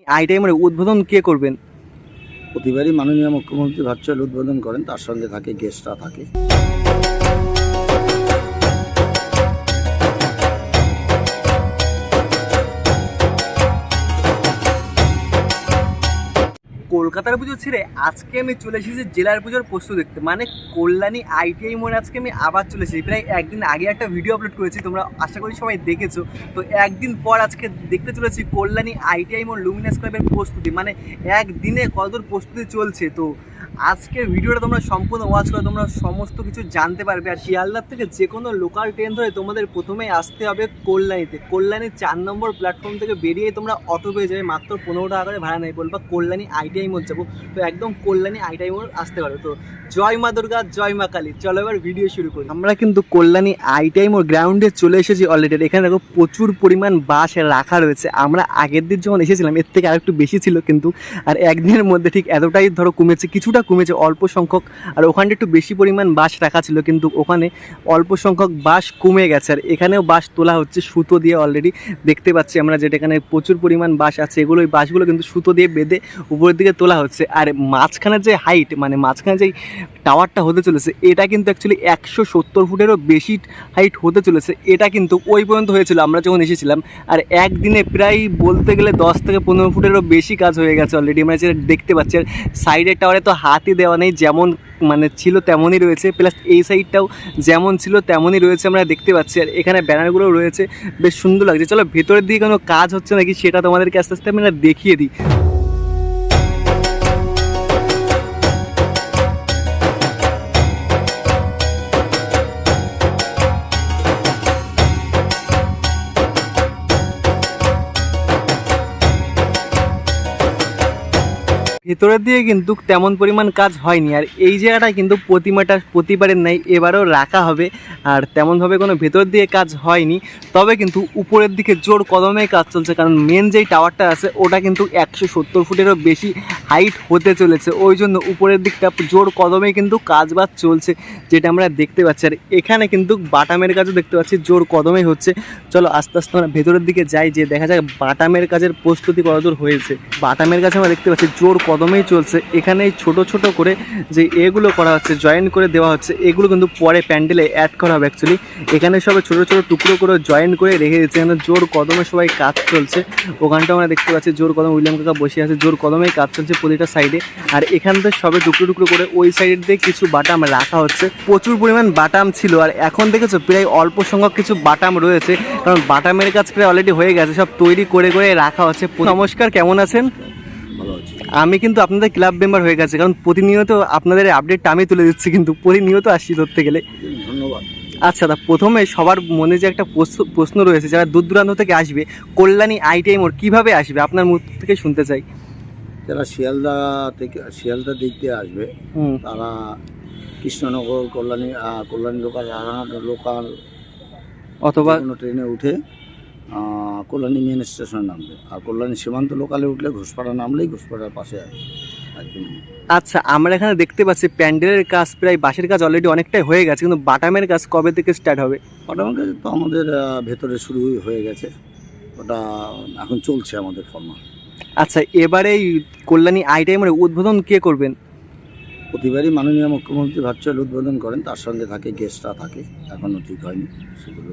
আইটাইমের উদ্বোধন কে করবেন? প্রতিবারই মাননীয় মুখ্যমন্ত্রী ভার্চুয়াল উদ্বোধন করেন, তার সঙ্গে থাকে গেস্টরা থাকে। কলকাতার পুজো ছেড়ে আজকে আমি চলে এসেছি জেলার পুজোর প্রস্তুতি দেখতে, মানে কল্যাণী আইটিআই মোড়ে আজকে আমি আবার চলে এসেছি। প্রায় একদিন আগে একটা ভিডিও আপলোড করেছি, তোমরা আশা করি সবাই দেখেছো। তো একদিন পর আজকে দেখতে চলেছি কল্যাণী আইটিআই মোড় লুমিনাস ক্লাবের প্রস্তুতি, মানে একদিনে কতদূর প্রস্তুতি চলছে। তো আজকের ভিডিওটা তোমরা সম্পূর্ণ ওয়াচ করে তোমরা সমস্ত কিছু জানতে পারবে। আর শিয়ালদার থেকে যে কোনো লোকাল ট্রেন ধরে তোমাদের প্রথমেই আসতে হবে কল্যাণীতে। কল্যাণী 4 নম্বর প্ল্যাটফর্ম থেকে বেরিয়ে তোমরা অটো পেয়ে যাবে, মাত্র 15 টাকা করে ভাড়া নেই, বলবা কল্যাণী আইটিআই মোড় যাবো। তো একদম কল্যাণী আইটিআই মোড় আসতে পারো। তো জয় মা দুর্গা, জয় মা কালী। চলো এবার ভিডিও শুরু করি। আমরা কিন্তু কল্যাণী আইটিআই মোড় গ্রাউন্ডে চলে এসেছি অলরেডি। এখানে দেখো প্রচুর পরিমাণ বাস রাখা রয়েছে। আমরা আগের দিন যখন এসেছিলাম এর থেকে আরেকটু বেশি ছিল, কিন্তু আর একদিনের মধ্যে ঠিক এতটাই ধরো কমেছে, কিছুটা কমেছে অল্প সংখ্যক। আর ওখানে একটু বেশি পরিমাণ বাস রাখা ছিল, কিন্তু ওখানে অল্প সংখ্যক বাস কমে গেছে। আর এখানেও বাস তোলা হচ্ছে সুতো দিয়ে, অলরেডি দেখতে পাচ্ছি আমরা, যেটা এখানে প্রচুর পরিমাণ বাস আছে এগুলো, ওই বাসগুলো কিন্তু সুতো দিয়ে বেঁধে উপরের দিকে তোলা হচ্ছে। আর মাঝখানে যে হাইট, মানে মাঝখানে যেই টাওয়ারটা হতে চলেছে, এটা কিন্তু অ্যাকচুয়ালি 170 ফুটেরও বেশি হাইট হতে চলেছে। এটা কিন্তু ওই পর্যন্ত হয়েছিল আমরা যখন এসেছিলাম। আর একদিনে প্রায় বলতে গেলে 10 থেকে 15 ফুটেরও বেশি কাজ হয়ে গেছে অলরেডি, আমরা যেটা দেখতে পাচ্ছি। আর সাইডের টাওয়ারে তো হাতই দেওয়া নেই, যেমন মানে ছিল তেমনই রয়েছে, প্লাস এই সাইডটাও যেমন ছিল তেমনই রয়েছে আমরা দেখতে পাচ্ছি। আর এখানে ব্যানারগুলো রয়েছে, বেশ সুন্দর লাগছে। চলো ভেতরের দিকে কোনো কাজ হচ্ছে নাকি সেটা তোমাদেরকে আস্তে আস্তে আমি দেখিয়ে দিই। ভেতরের দিকে কিন্তু তেমন পরিমাণ কাজ হয়নি। আর এই জায়গাটায় কিন্তু প্রতিমাটা প্রতিবারের নেই, এবারও রাখা হবে। আর তেমনভাবে কোনো ভেতরের দিকে কাজ হয়নি, তবে কিন্তু উপরের দিকে জোর কদমে কাজ চলছে। কারণ মেন যেই টাওয়ারটা আছে ওটা কিন্তু 170 ফুটেরও বেশি হাইট হতে চলেছে, ওই জন্য উপরের দিকটা জোর কদমে কিন্তু কাজবাজ চলছে, যেটা আমরা দেখতে পাচ্ছি। আর এখানে কিন্তু বাটামের কাজও দেখতে পাচ্ছি জোর কদমেই হচ্ছে। চলো আস্তে আস্তে আমরা ভেতরের দিকে যাই, যে দেখা যায় বাটামের কাজের প্রস্তুতি কতদূর হয়েছে। বাটামের কাছে আমরা দেখতে পাচ্ছি জোর কদমেই চলছে। এখানে ছোট ছোট করে যে এগুলো করা হচ্ছে, জয়েন করে দেওয়া হচ্ছে, এগুলো কিন্তু পরে প্যান্ডেলে অ্যাড করা হবে অ্যাকচুয়ালি। এখানে সবাই ছোট ছোট টুকরো করে জয়েন করে রেখে দিচ্ছে। এখানে জোর কদমে সবাই কাজ চলছে। ওখানটা আমরা দেখতে পাচ্ছি জোর কদম উইলিয়াম কাকা বসে আছে, জোর কদমেই কাজ চলছে প্রতিটা সাইডে। আর এখান থেকে সবে টুকরো টুকরো করে ওই সাইডের দিয়ে কিছু বাটাম রাখা হচ্ছে। প্রচুর পরিমাণ বাটাম ছিল, আর এখন দেখেছো প্রায় অল্প সংখ্যক কিছু বাটাম রয়েছে, কারণ বাটামের কাজ প্রায় অলরেডি হয়ে গেছে, সব তৈরি করে করে রাখা হচ্ছে। নমস্কার, কেমন আছেন? আমি কিন্তু আপনাদের ক্লাব মেম্বার হয়ে গেছে, কারণ প্রতিনিয়ত আপনাদের আপডেটটা আমি তুলে দিচ্ছি, কিন্তু প্রতিনিয়ত আসছি ধরতে গেলে। ধন্যবাদ। আচ্ছা, তা প্রথমে সবার মনে যে একটা প্রশ্ন রয়েছে, যারা দূর দূরান্ত থেকে আসবে কল্যাণী আইটিআই মোড় কীভাবে আসবে, আপনার মুখ থেকে শুনতে চাই। যারা শিয়ালদা দিক দিয়ে আসবে তারা কৃষ্ণনগর, কল্যাণী লোকাল অথবা কোনো ট্রেনে উঠে কল্যাণী মেন স্টেশনে নামবে। আর কল্যাণী সীমান্ত লোকালে উঠলে ঘোষপাড়া নামলেই ঘোষপাড়ার পাশে একদম। আচ্ছা, আমরা এখানে দেখতে পাচ্ছি প্যান্ডেলের কাজ প্রায়, বাঁশের কাজ অলরেডি অনেকটাই হয়ে গেছে, কিন্তু বাটামের কাজ কবে থেকে স্টার্ট হবে? বাটামের কাজ তো আমাদের ভেতরে শুরু হয়ে গেছে, ওটা এখন চলছে আমাদের ফর্মাল। আচ্ছা, এবারে এই কল্যাণী আইটিআই মোড়ে উদ্বোধন কে করবেন? প্রতিবারই মাননীয় মুখ্যমন্ত্রী ভার্চুয়াল উদ্বোধন করেন, তার সঙ্গে থাকে গেস্টরা থাকে, এখনও ঠিক হয়নি সেগুলো।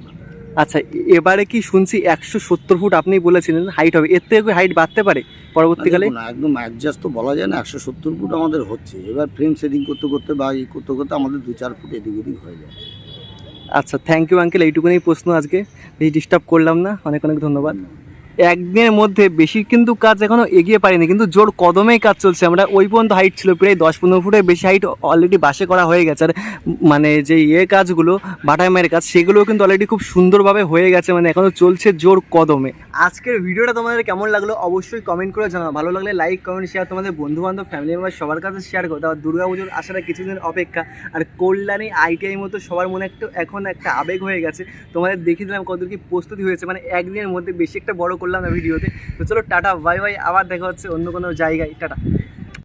আচ্ছা, এবারে কি শুনছি 170 ফুট আপনি বলেছিলেন হাইট হবে, এর থেকে হাইট বাড়তে পারে পরবর্তীকালে? না, একদম অ্যাডজাস্ট তো বলা যায় না। 170 ফুট আমাদের হচ্ছে, এবার ফ্রেম সেটিং করতে করতে বা করতে করতে আমাদের 2-4 ফুট এদিক ওদিক হয়ে যায়। আচ্ছা, থ্যাংক ইউ আঙ্কেল, এইটুকুনি প্রশ্ন, আজকে বেশি ডিস্টার্ব করলাম না, অনেক অনেক ধন্যবাদ। একদিনের মধ্যে বেশি কিন্তু কাজ এখনও এগিয়ে পারিনি, কিন্তু জোর কদমেই কাজ চলছে। আমরা ওই পর্যন্ত হাইট ছিল, প্রায় 10-15 ফুটের বেশি হাইট অলরেডি বাসে করা হয়ে গেছে। আর মানে যে কাজগুলো বাটামের কাজ, সেগুলোও কিন্তু অলরেডি খুব সুন্দরভাবে হয়ে গেছে, মানে এখনও চলছে জোর কদমে। আজকের ভিডিওটা তোমাদের কেমন লাগলো অবশ্যই কমেন্ট করে জানাও। ভালো লাগলে লাইক, কমেন্ট, শেয়ার, তোমাদের বন্ধুবান্ধব, ফ্যামিলি মেম্বার সবার কাছে শেয়ার করো। তারপর দুর্গা পুজোর আসাটা কিছুদিন অপেক্ষা। আর কল্যাণী আইটিআই মতো সবার মনে এখন একটা আবেগ হয়ে গেছে। তোমাদের দেখিয়ে দিলাম কত কি প্রস্তুতি হয়েছে, মানে একদিনের মধ্যে বেশি একটা বড় করলাম না ভিডিওতে। তো চলো টাটা, বাই বাই, আবার দেখা হচ্ছে অন্য কোনো জায়গায়। টাটা।